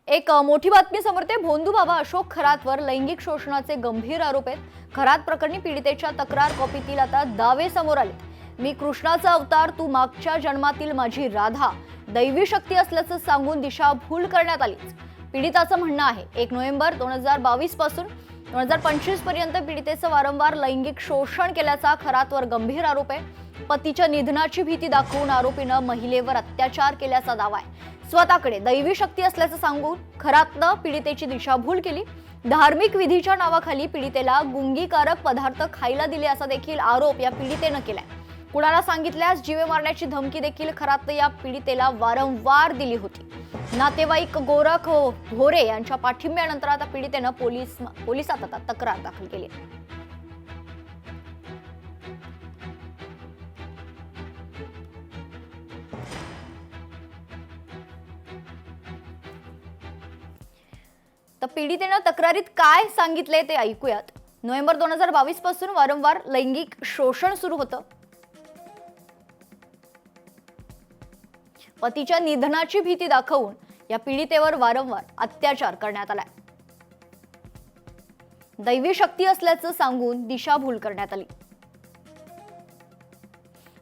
एक मोठी बातमी समोर येते। भोंदू बाबा अशोक खरातवर लैंगिक शोषणाचे गंभीर आरोप आहेत। खरात प्रकरणी पीडितेच्या तक्रार कॉपीतील आता दावे समोर आले। मी कृष्णाचा अवतार, तू मागच्या जन्मातील माझी राधा, दैवी शक्ती असल्याचं सांगून दिशाभूल करण्यात आली। पीडिताचं म्हणणं आहे 1 नोव्हेंबर 2022 पासून 2025 पर्यंत पीडितेचं वारंवार लैंगिक शोषण केल्याचा खरातवर गंभीर आरोप आहे। पतीच्या निधनाची भीती दाखवून आरोपीनं महिलेवर अत्याचार केल्याचा दावा आहे। स्वतःकडे दैवी शक्ती असल्याचं सांगून खरातनं पीडितेची दिशाभूल केली। धार्मिक विधीच्या नावाखाली पीडितेला गुंगीकारक पदार्थ खायला दिले असा देखील आरोप या पीडितेनं केलाय। कुणाला सांगितल्यास जीवे मारण्याची धमकी देखील खरातनं या पीडितेला वारंवार दिली होती। नातेवाईक गोरख भोरे यांच्या पाठिंब्यानंतर आता पीडितेनं पोलिसात आता तक्रार दाखल केली आहे। तर पीडितेनं तक्रारीत काय सांगितले ते ऐकूयात। नोव्हेंबर 2022 पासून वारंवार लैंगिक शोषण सुरू होतं। पतीच्या निधनाची भीती दाखवून या पीडितेवर वारंवार अत्याचार करण्यात आलाय। दैवी शक्ती असल्याचं सांगून दिशाभूल करण्यात आली।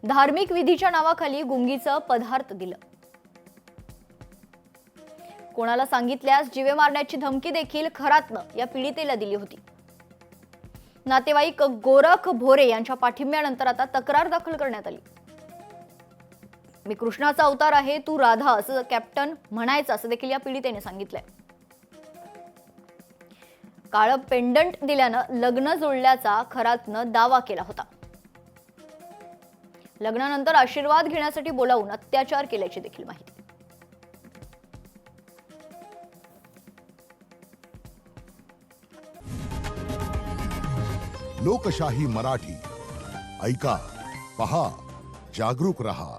धार्मिक विधीच्या नावाखाली गुंगीचं पदार्थ दिलं। कोणाला सांगितल्यास जीवे मारण्याची धमकी देखील खरातनं या पीडितेला दिली होती। नातेवाईक गोरख भोरे यांच्या पाठिंब्यानंतर आता तक्रार दाखल करण्यात आली। मी कृष्णाचा अवतार आहे, तू राधा असं कॅप्टन म्हणायचं असं देखील या पीडितेने सांगितलंय। काळं पेंडंट दिल्यानं लग्न जुळल्याचा खरातनं दावा केला होता। लग्नानंतर आशीर्वाद घेण्यासाठी बोलावून अत्याचार केल्याची देखील माहिती। लोकशाही मराठी ऐका, पहा, जागरूक रहा।